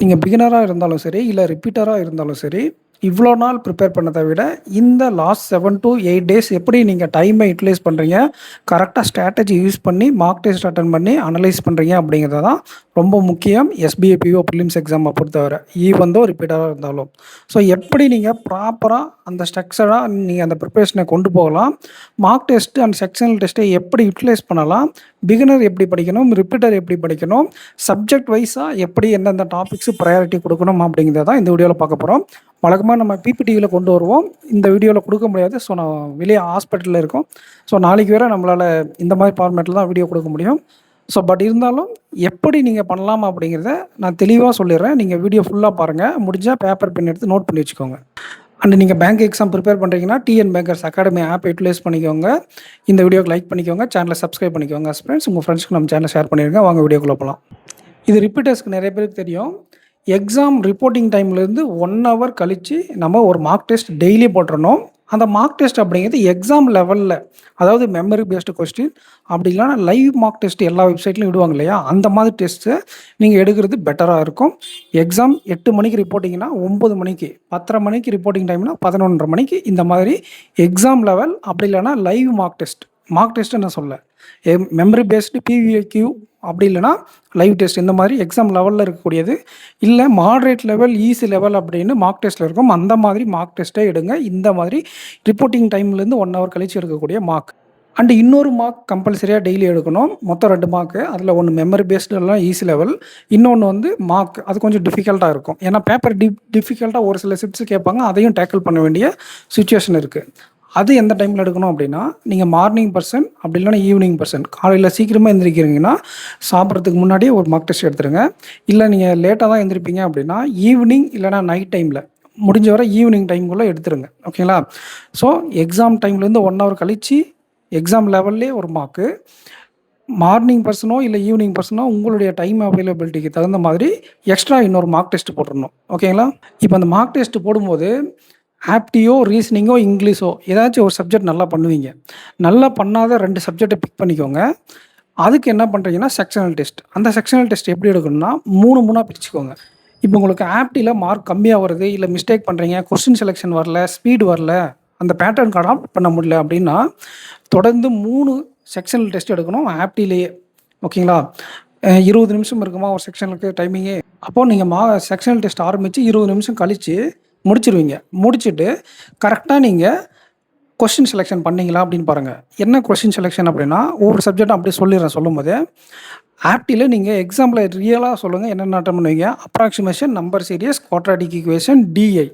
நீங்க பிகினரா இருந்தாலும் சரி, இல்ல ரிப்பீட்டரா இருந்தாலும் சரி, இவ்வளோ நாள் ப்ரிப்பேர் பண்ணத விட, இந்த லாஸ்ட் 7 டூ 8 டேஸ் எப்படி நீங்க டைமை யுட்டிலைஸ் பண்றீங்க, கரெக்ட்டா ஸ்ட்ராட்டஜி யூஸ் பண்ணி மார்க் டெஸ்ட் அட்டெண்ட் பண்ணி அனலைஸ் பண்றீங்க அப்படிங்கிறது தான் ரொம்ப முக்கியம். எஸ்பிஐ, பிஓ பிலிம்ஸ் எக்ஸாம பொறுத்தவர. ஈவன் தோ ரிப்பீட்டரா இருந்தாலும். ஸோ எப்படி நீங்க ப்ராப்பரா அந்த ஸ்ட்ரக்சரா நீங்க அந்த ப்ரிப்பரேஷன கொண்டு போகலாம், மார்க் டெஸ்ட் அண்ட் செக்ஷனல் டெஸ்ட்டை எப்படி யுட்டிலைஸ் பண்ணலாம், பிகினர் எப்படி படிக்கணும், ரிப்பீட்டர் எப்படி படிக்கணும், சப்ஜெக்ட் வைஸா எப்படி எந்தெந்த டாபிக்ஸ் ப்ரையாரிட்டி குடுக்கணும் அப்படிங்கிறத தான் இந்த வீடியோல பார்க்க போறோம். வழக்கமா நம்ம பிபிடில கொண்டு வருவோம். இந்த வீடியோல குடுக்க முடியாது. ஸோ நான் வெளிய ஹாஸ்பிட்டல்ல இருக்கோம். ஸோ நாளைக்கு வேற நம்மளால இந்த மாரி ஃபார்மேட்ல தான் வீடியோ குடுக்க முடியும். ஸோ பட் இருந்தாலும் எப்படி நீங்க பண்ணலாம் அப்படிங்கிறத நான் தெளிவா சொல்லிடுறேன். நீங்க வீடியோ ஃபுல்லா பாருங்க. முடிஞ்சா பேப்பர், பென் எடுத்து நோட் பண்ணி வச்சுக்கோங்க. அண்ட் நீங்க பேங்க் எக்ஸாம் ப்ரிப்பேர் பண்றீங்கன்னா, TN bankers academy app utilise பண்ணிக்கோங்க. இந்த வீடியோக்கு லைக் பண்ணிக்கோங்க. சேனலை சப்ஸ்கிரைப் பண்ணிக்கோங்க. ஃப்ரெண்ட்ஸ் உங்க ஃப்ரெண்ட்ஸ்க்கு நம்ம சேனலை ஷேர் பண்ணிருங்க. வாங்க வீடியோக்குள்ள போலாம். இது ரிப்பீட்டர்ஸ்க்கு நிறைய பேருக்கு தெரியும். எக்ஸாம் ரிப்போர்ட்டிங் டைம்லேருந்து 1 ஹவர் கழிச்சு நம்ம ஒரு மார்க் டெஸ்ட் டெய்லி போட்டுறணும். அந்த மார்க் டெஸ்ட் அப்படிங்கிறது எக்ஸாம் லெவலில், அதாவது மெமரி பேஸ்டு கொஸ்டின் அப்படி இல்லைனா லைவ் மார்க் டெஸ்ட் எல்லா வெப்சைட்லையும் விடுவாங்க இல்லையா, அந்த மாதிரி டெஸ்ட்டு நீங்கள் எடுக்கிறது பெட்டராக இருக்கும். எக்ஸாம் 8 மணிக்கு ரிப்போர்ட்டிங்னா 9 மணிக்கு, 10:30 மணிக்கு ரிப்போர்ட்டிங் டைம்னா 11:30 மணிக்கு, இந்த மாதிரி எக்ஸாம் லெவல் அப்படி இல்லைனா live mark test. Mark test நான் சொல்ல, மெமரி பேஸ்டு பிவிக்யூ அப்படி இல்லைனா லைவ் டெஸ்ட், இந்த மாதிரி எக்ஸாம் லெவலில் இருக்கக்கூடியது. இல்லை மாட்ரேட் லெவல், ஈஸி லெவல் அப்படின்னு மார்க் டெஸ்ட்டில் இருக்கும். அந்த மாதிரி மார்க் டெஸ்ட்டே எடுங்க. இந்த மாதிரி ரிப்போர்ட்டிங் டைம்லேருந்து 1 ஹவர் கழிச்சு எடுக்கக்கூடிய மார்க். அண்டு இன்னொரு மார்க் கம்பல்சரியாக டெய்லி எடுக்கணும். மொத்தம் 2 மார்க்கு. அதில் ஒன்று மெமரி பேஸ்டுலாம் ஈஸி லெவல், இன்னொன்று வந்து மார்க். அது கொஞ்சம் டிஃபிகல்ட்டாக இருக்கும். ஏன்னா பேப்பர் டிஃபிகல்ட்டாக ஒரு சில ஷிஃப்ட்ஸ் கேட்பாங்க. அதையும் டேக்கிள் பண்ண வேண்டிய சுச்சுவேஷன் இருக்குது. அது எந்த டைமில் எடுக்கணும் அப்படின்னா, நீங்கள் மார்னிங் பர்சன் அப்படி இல்லைனா ஈவினிங் பர்சன். காலையில் சீக்கிரமாக எந்திரிக்கிறீங்கன்னா சாப்பிட்றதுக்கு முன்னாடியே ஒரு மார்க் டெஸ்ட் எடுத்துருங்க. இல்லை நீங்கள் லேட்டாக தான் எந்திரிப்பீங்க அப்படின்னா ஈவினிங் இல்லைனா நைட் டைமில், முடிஞ்ச வரை ஈவினிங் டைம்குள்ளே எடுத்துருங்க. ஓகேங்களா? ஸோ எக்ஸாம் டைம்லேருந்து 1 ஹவர் கழிச்சு எக்ஸாம் லெவல்லே ஒரு மார்க்கு. மார்னிங் பர்சனோ இல்லை ஈவினிங் பர்சனோ உங்களுடைய டைம் அவைலபிலிட்டிக்கு தகுந்த மாதிரி எக்ஸ்ட்ரா இன்னொரு மார்க் டெஸ்ட் போட்டுடணும். ஓகேங்களா? இப்போ அந்த மார்க் டெஸ்ட் போடும்போது ஆப்டியோ, ரீசனிங்கோ, இங்கிலீஷோ ஏதாச்சும் ஒரு சப்ஜெக்ட் நல்லா பண்ணுவீங்க. நல்லா பண்ணாத 2 சப்ஜெக்டை பிக் பண்ணிக்கோங்க. அதுக்கு என்ன பண்ணுறீங்கன்னா செக்ஷனல் டெஸ்ட். அந்த செக்ஷனல் டெஸ்ட் எப்படி எடுக்கணும்னா 3 பிரிச்சுக்கோங்க. இப்போ உங்களுக்கு ஆப்டியில் மார்க் கம்மியாக வருது, இல்லை மிஸ்டேக் பண்ணுறீங்க, கொஸ்டின் செலெக்ஷன் வரல, ஸ்பீடு வரல, அந்த பேட்டர்ன் அடாப்ட் பண்ண முடியல அப்படின்னா தொடர்ந்து 3 செக்ஷனல் டெஸ்ட் எடுக்கணும் ஆப்டிலேயே. ஓகேங்களா? 20 நிமிஷம் இருக்குமா ஒரு செக்ஷனுக்கு டைமிங்கே. அப்போது நீங்கள் செக்ஷனல் டெஸ்ட் ஆரம்பித்து 20 நிமிஷம் கழித்து முடிச்சிருவீங்க. முடிச்சுட்டு கரெக்டாக நீங்கள் கொஸ்டின் செலெக்ஷன் பண்ணீங்களா அப்படின்னு பாருங்கள். என்ன கொஸ்டின் செலெக்ஷன் அப்படின்னா, ஒவ்வொரு சப்ஜெக்டும் அப்படியே சொல்லிடுறேன் சொல்லும்போது. ஆப்டியில் நீங்கள் எக்ஸாம்பிள் ரியலாக சொல்லுங்கள் என்னென்ன அட்டன் பண்ணுவீங்க. Approximation, number series, quadratic equation, DI.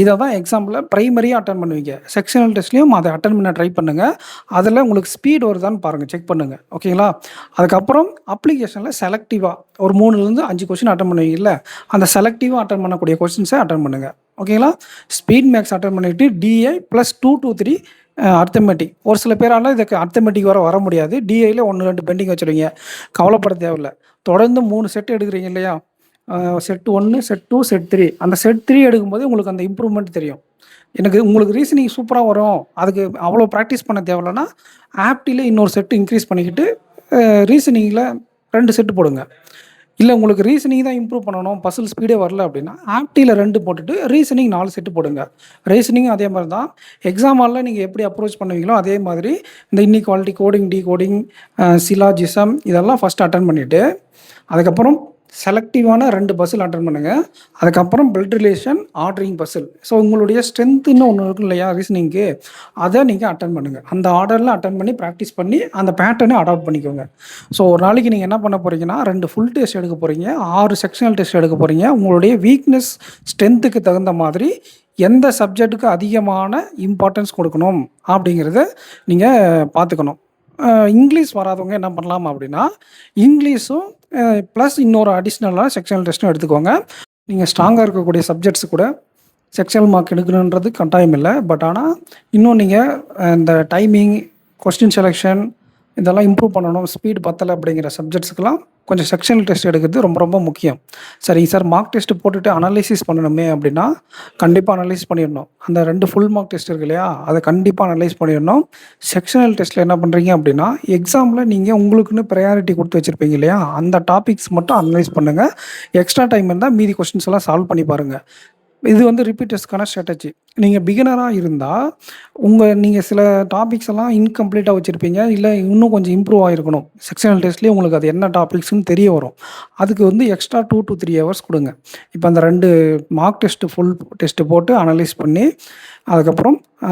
இதை தான் எக்ஸாம்பிளில் ப்ரைமரியாக அட்டன் பண்ணுவீங்க. செக்ஷனல் டெஸ்ட்லேயும் அதை அட்டன் பண்ண ட்ரை பண்ணுங்கள். அதில் உங்களுக்கு ஸ்பீட் வருதான்னு பாருங்கள், செக் பண்ணுங்கள். ஓகேங்களா? அதுக்கப்புறம் அப்ளிகேஷனில் செலக்டிவாக ஒரு 3லேருந்து 5 கொஸ்டின் அட்டன் பண்ணுவீங்கல்ல, அந்த செலக்டிவாக அட்டன் பண்ணக்கூடிய கொஸ்டின்ஸை அட்டன் பண்ணுங்கள். ஓகேங்களா? ஸ்பீட் மேக்ஸ் அட்டன் பண்ணிவிட்டு டிஐ ப்ளஸ் 2 to 3 அர்த்தமெட்டிக். ஒரு சில பேரால் இதுக்கு அர்த்தமெட்டிக் வர முடியாது. டிஐயில் 1, 2 பெண்டிங் வச்சுருவீங்க. கவலைப்பட தேவையில்ல. தொடர்ந்து 3 செட் எடுக்கிறீங்க இல்லையா, செட் 1, செட் 2, செட் 3. அந்த செட் 3 எடுக்கும்போது உங்களுக்கு அந்த இம்ப்ரூவ்மெண்ட் தெரியும். உங்களுக்கு ரீசனிங் சூப்பராக வரும், அதுக்கு அவ்வளோ ப்ராக்டிஸ் பண்ண தேவையில்லைன்னா ஆப்டியில் இன்னொரு செட்டு இன்க்ரீஸ் பண்ணிக்கிட்டு ரீசனிங்கில் 2 செட்டு போடுங்க. இல்லை உங்களுக்கு ரீசனிங் தான் இம்ப்ரூவ் பண்ணணும், பசில் ஸ்பீடே வரல அப்படின்னா ஆப்டியில் 2 போட்டுட்டு ரீசனிங் 4 செட்டு போடுங்க. ரீசனிங் அதே மாதிரி தான். எக்ஸாம் ஹாலில் நீங்கள் எப்படி அப்ரோச் பண்ணுவீங்களோ அதே மாதிரி இந்த இன்இக்வாலிட்டி, கோடிங், டிகோடிங், சிலாஜிசம் இதெல்லாம் ஃபஸ்ட் அட்டன் பண்ணிவிட்டு அதுக்கப்புறம் செலக்டிவான 2 பசில் அட்டன் பண்ணுங்கள். அதுக்கப்புறம் blood relation, ordering puzzle. So உங்களுடைய ஸ்ட்ரென்த்துன்னு ஒன்று இருக்கும் இல்லையா ரீசனிங்க்கு, அதை நீங்கள் அட்டன் பண்ணுங்கள். அந்த ஆர்டரில் அட்டன் பண்ணி ப்ராக்டிஸ் பண்ணி அந்த பேட்டர்னை அடாப்ட் பண்ணிக்கோங்க. ஸோ ஒரு நாளைக்கு நீங்கள் என்ன பண்ண போகிறீங்கன்னா 2 ஃபுல் டெஸ்ட் எடுக்க போகிறீங்க, 6 செக்ஷனல் டெஸ்ட் எடுக்க போகிறீங்க. உங்களுடைய வீக்னஸ் ஸ்ட்ரென்த்துக்கு தகுந்த மாதிரி எந்த சப்ஜெக்ட்டுக்கு அதிகமான இம்பார்ட்டன்ஸ் கொடுக்கணும் அப்படிங்கிறத நீங்கள் பார்த்துக்கணும். இங்கிலீஷ் வராதவங்க என்ன பண்ணலாம் அப்படின்னா, இங்கிலீஷும் ப்ளஸ் இன்னொரு அடிஷ்னலாக செக்ஷனல் டெஸ்ட்டும் எடுத்துக்கோங்க. நீங்கள் ஸ்ட்ராங்காக இருக்கக்கூடிய சப்ஜெக்ட்ஸ் கூட செக்ஷனல் மார்க் எடுக்கணுன்றது கட்டாயம் இல்லை. பட் ஆனால் இன்னும் நீங்கள் இந்த டைமிங், கொஸ்டின் செலெக்ஷன், இதெல்லாம் இம்ப்ரூவ் பண்ணணும். ஸ்பீடு பத்தல அப்படிங்கிற சப்ஜெக்ட்ஸ்க்குலாம் கொஞ்சம் செக்ஷனல் டெஸ்ட் எடுக்கிறது ரொம்ப ரொம்ப முக்கியம். சரிங்க சார், மார்க் டெஸ்ட் போட்டுட்டு அனலைசிஸ் பண்ணணுமே அப்படின்னா, கண்டிப்பா அனலைஸ் பண்ணிறணும். அந்த 2 ஃபுல் மார்க் டெஸ்ட் இருக்கு இல்லையா? அத கண்டிப்பா அனலைஸ் பண்ணிறணும். செக்ஷனல் டெஸ்ட்ல என்ன பண்றீங்க அப்படின்னா, எக்ஸாம்ல நீங்க உங்களுக்குன்னு பிரையாரிட்டி குடுத்து வச்சிருப்பீங்க இல்லையா? அந்த டாபிக்ஸ் மட்டும் அனலைஸ் பண்ணுங்க. எக்ஸ்ட்ரா டைம் இருந்தா மீதி கொஸ்டின்ஸ் எல்லாம் சால்வ் பண்ணி பாருங்க. இது வந்து ரிப்பீட் டெஸ்ட்க்கான ஸ்ட்ராட்டஜி. நீங்க பிகினரா இருந்தா, நீங்க சில டாபிக்ஸ் எல்லாம் இன்கம்ப்ளீட்டா வச்சிருப்பீங்க. இல்ல இன்னும் கொஞ்சம் இம்ப்ரூவ் ஆயிருக்கணும். செக்ஷனல் டெஸ்ட்லயே உங்களுக்கு அது என்ன டாபிக்ஸ்ன்னு தெரிய வரும். அதுக்கு வந்து எக்ஸ்ட்ரா 2 to 3 ஹவர்ஸ் குடுங்க. இப்ப அந்த 2 மார்க் டெஸ்ட் ஃபுல் டெஸ்ட் போட்டு அனலைஸ் பண்ணி, அதுக்கப்புறம் அ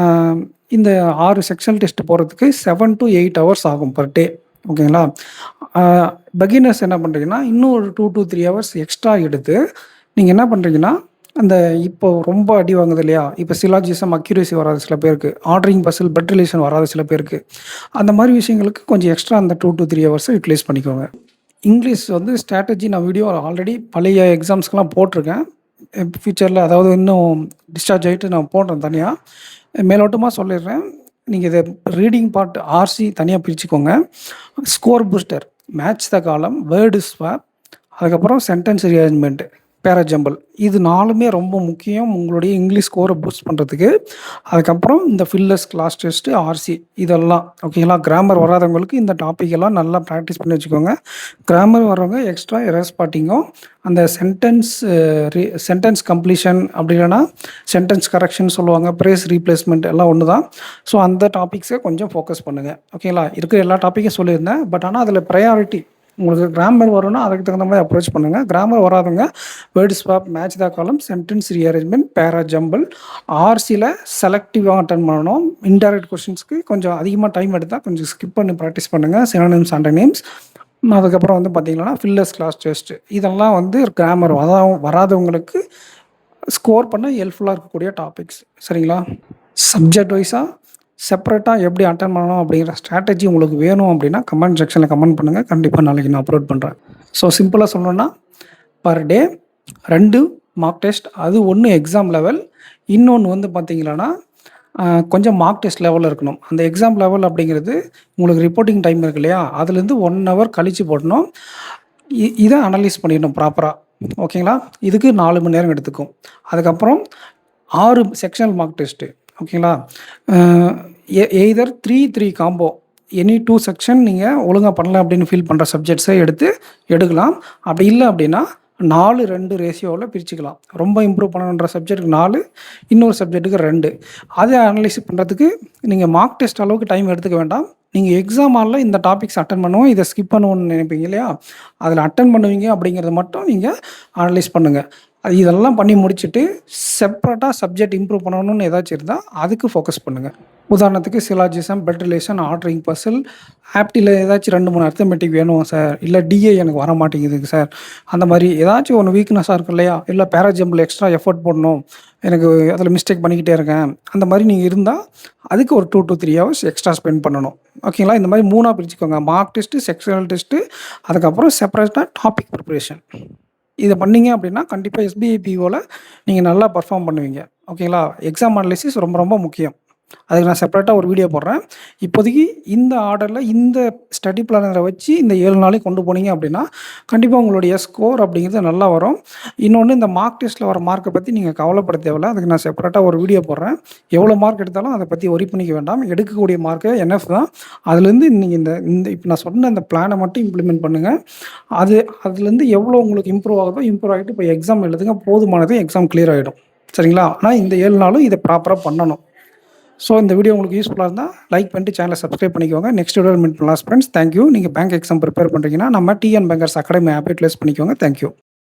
இந்த 6 செக்ஷனல் டெஸ்ட் போடுறதுக்கு 7 to 8 ஹவர்ஸ் ஆகும் பெர் டே. ஓகேங்களா? அ பிகினர்ஸ் என்ன பண்றீங்கன்னா, இன்னும் ஒரு 2 to 3 ஹவர்ஸ் எக்ஸ்ட்ரா எடுத்து, நீங்க என்ன பண்றீங்கன்னா, அந்த இப்போ ரொம்ப அடி வாங்குது இல்லையா? இப்ப சிலாஜிசம், அக்யூரசி வராது சில பேருக்கு. ஆர்டரிங் பசில், பிளட் ரிலேஷன் வராது சில பேருக்கு. அந்த மாரி விஷயங்களுக்கு கொஞ்சம் எக்ஸ்ட்ரா அந்த 2 to 3 ஹவர்ஸ யுட்டிலைஸ் பண்ணிக்கோங்க. இங்கிலீஷ் வந்து ஸ்ட்ராட்டஜி நான் வீடியோ ஆல்ரெடி பழைய எக்ஸாம்ஸ்க்குலாம் போட்டிருக்கேன். ஃபியூச்சர்ல அதாவது இன்னும் டிஸ்சார்ஜ் ஆயிட்டு நான் போடுறேன் தனியா. மேலோட்டமா சொல்லிடுறேன். நீங்க இத ரீடிங் பார்ட் ஆர்சி தனியா பிரிச்சுக்கோங்க. ஸ்கோர் பூஸ்டர், மேட்ச் த காலம், வேர்ட் ஸ்வாப், அதுக்கப்புறம் சென்டென்ஸ் ரீஅரேஞ்ச்மென்ட், பேராஜம்பிள். இது 4மே ரொம்ப முக்கியம் உங்களுடைய இங்கிலீஷ் ஸ்கோரை பூஸ்ட் பண்ணுறதுக்கு. அதுக்கப்புறம் இந்த ஃபில்லர்ஸ், கிளாஸ் டெஸ்ட்டு, ஆர்சி இதெல்லாம் ஓகேங்களா? கிராமர் வராதவங்களுக்கு இந்த டாபிக் எல்லாம் நல்லா ப்ராக்டிஸ் பண்ணி வச்சுக்கோங்க. கிராமர் வர்றவங்க எக்ஸ்ட்ரா எரர் ஸ்பாட்டிங்கும், அந்த சென்டென்ஸ் கம்ப்ளீஷன் அப்படி இல்லைன்னா சென்டென்ஸ் கரெக்ஷன் சொல்லுவாங்க, பிரேஸ் ரீப்ளேஸ்மெண்ட் எல்லாம் ஒன்று தான். ஸோ அந்த டாபிக்ஸை கொஞ்சம் ஃபோக்கஸ் பண்ணுங்கள். ஓகேங்களா? இருக்கிற எல்லா டாப்பிக்கும் சொல்லியிருந்தேன். பட் ஆனால் அதில் ப்ரையாரிட்டி உங்களுக்கு கிராமர் வரும்னா அதுக்கு தகுந்த மாதிரி அப்ரோச் பண்ணுங்கள். கிராமர் வராதவங்க word swap, match the column, sentence rearrangement, para jumble, ஆர்சியில் செலக்டிவாக அட்டன் பண்ணணும். இன்டைரக்ட் கொஸ்டின்ஸ்க்கு கொஞ்சம் அதிகமாக டைம் எடுத்தால் கொஞ்சம் ஸ்கிப் பண்ணி ப்ராக்டிஸ் பண்ணுங்கள். Synonyms, antonyms. அதுக்கப்புறம் வந்து பார்த்தீங்கன்னா ஃபில்லர்ஸ், கிளாஸ் டெஸ்ட் இதெல்லாம் வந்து கிராமர் வராதவங்களுக்கு ஸ்கோர் பண்ண ஹெல்ப்ஃபுல்லாக இருக்கக்கூடிய டாபிக்ஸ். சரிங்களா? சப்ஜெக்ட் வைஸாக செப்பரேட்டாக எப்படி அட்டன் பண்ணணும் அப்படிங்கிற ஸ்ட்ராட்டஜி உங்களுக்கு வேணும் அப்படின்னா கமெண்ட் செக்ஷனில் கமெண்ட் பண்ணுங்கள். கண்டிப்பாக நாளைக்கு நான் அப்லோட் பண்ணுறேன். ஸோ சிம்பிளாக சொல்லணும்னா பர் டே 2 மார்க் டெஸ்ட், அது ஒன்று எக்ஸாம் லெவல், இன்னொன்று வந்து பார்த்தீங்கன்னா கொஞ்சம் மார்க் டெஸ்ட் லெவலில் இருக்கணும். அந்த எக்ஸாம் லெவல் அப்படிங்கிறது உங்களுக்கு ரிப்போர்ட்டிங் டைம் இருக்கு இல்லையா? அதுலேருந்து 1 ஹவர் கழித்து போடணும். இதை அனலைஸ் பண்ணிடணும் ப்ராப்பராக. ஓகேங்களா? இதுக்கு 4 மணி நேரம் எடுத்துக்கும். அதுக்கப்புறம் 6 செக்ஷனல் மார்க் டெஸ்ட்டு. ஓகேங்களா? எய்தர் 3 காம்போ, எனி 2 செக்ஷன் நீங்கள் ஒழுங்காக பண்ணல அப்படின்னு ஃபீல் பண்ணுற சப்ஜெக்ட்ஸை எடுக்கலாம். அப்படி இல்லை அப்படின்னா 4:2 ரேஷியோவில் பிரிச்சுக்கலாம். ரொம்ப இம்ப்ரூவ் பண்ணணுன்ற சப்ஜெக்ட்டுக்கு 4, இன்னொரு சப்ஜெக்ட்டுக்கு 2. அதை அனலைஸ் பண்ணுறதுக்கு நீங்கள் மார்க் டெஸ்ட் அளவுக்கு டைம் எடுத்துக்க வேண்டாம். நீங்கள் எக்ஸாம் ஹாலில் இந்த டாபிக்ஸ் அட்டன் பண்ணுவோம், இதை ஸ்கிப் பண்ணுவோன்னு நினைப்பீங்க இல்லையா? அதில் அட்டன் பண்ணுவீங்க அப்படிங்கிறத மட்டும் நீங்கள் அனலைஸ் பண்ணுங்கள். இதெல்லாம் பண்ணி முடிச்சுட்டு செப்பரேட்டாக சப்ஜெக்ட் இம்ப்ரூவ் பண்ணணும்னு ஏதாச்சும் இருந்தால் அதுக்கு ஃபோக்கஸ் பண்ணுங்கள். உதாரணத்துக்கு syllogism, blood relation, ordering puzzle, ஆப்டியில் ஏதாச்சும் 2-3 அர்த்தமெட்டிக் வேணும் சார், இல்லை டிஏ எனக்கு வர மாட்டேங்குதுங்க சார், அந்த மாதிரி ஏதாச்சும் ஒன்று வீக்னஸாக இருக்கு இல்லையா? இல்லை பேராஜம்பிள் எக்ஸ்ட்ரா எஃபர்ட் போடணும், எனக்கு அதில் மிஸ்டேக் பண்ணிக்கிட்டே இருக்கேன், அந்த மாதிரி நீங்கள் இருந்தால் அதுக்கு ஒரு 2 to 3 ஹவர்ஸ் எக்ஸ்ட்ரா ஸ்பெண்ட் பண்ணணும். ஓகேங்களா? இந்த மாதிரி 3ஆக பிரிச்சுக்கோங்க. மார்க் டெஸ்ட்டு, செக்ஷனல் டெஸ்ட்டு, அதுக்கப்புறம் செப்பரேட்டாக டாபிக் ப்ரிப்பரேஷன். இதை பண்ணீங்க அப்படின்னா கண்டிப்பாக எஸ்பிஐ பிஓவில் நீங்கள் நல்லா பர்ஃபார்ம் பண்ணுவீங்க. ஓகேங்களா? எக்ஸாம் அனலைசிஸ் ரொம்ப ரொம்ப முக்கியம். அதுக்கு நான் செப்பரேட்டாக ஒரு வீடியோ போடுறேன். இப்போதைக்கு இந்த ஆர்டரில் இந்த ஸ்டடி பிளானரை வச்சு இந்த 7 நாளைக்கு கொண்டு போனீங்க அப்படின்னா கண்டிப்பாக உங்களுடைய ஸ்கோர் அப்படிங்கிறது நல்லா வரும். இன்னொன்று, இந்த மார்க் டெஸ்ட்டில் வர மார்க்கை பற்றி நீங்கள் கவலைப்பட தேவையில்ல. அதுக்கு நான் செப்பரேட்டாக ஒரு வீடியோ போடுறேன். எவ்வளோ மார்க் எடுத்தாலும் அதை பற்றி ஒரி பண்ணிக்க வேண்டாம். எடுக்கக்கூடிய மார்க்கு என்எஃப் தான். அதுலேருந்து நீங்கள் இந்த இப்போ நான் சொன்ன இந்த பிளானை மட்டும் இம்ப்ளிமெண்ட் பண்ணுங்கள். அதுலேருந்து எவ்வளோ உங்களுக்கு இம்ப்ரூவ் ஆகுதோ இம்ப்ரூவ் ஆகிட்டு இப்போ எக்ஸாம் எழுதுங்க, போதுமானது, எக்ஸாம் கிளியர் ஆகிடும். சரிங்களா? ஆனால் இந்த 7 நாளும் இதை ப்ராப்பராக பண்ணணும். ஸோ இந்த வீடியோ உங்களுக்கு யூஸ்ஃபுல்லாக இருந்தால் லைக் பண்ணிட்டு சேனலை சப்ஸ்கிரைப் பண்ணிக்கோங்க. நெக்ஸ்ட் வீடியோவில் மீட் பண்ணலாம் ஃப்ரெண்ட்ஸ். தேங்க்யூ. நீங்கள் பேங்க் எக்ஸாம் ப்ரிப்பேர் பண்ணுறீங்கன்னா நம்ம TN bankers academy app utilise பண்ணிக்கோங்க. தேங்க்யூ.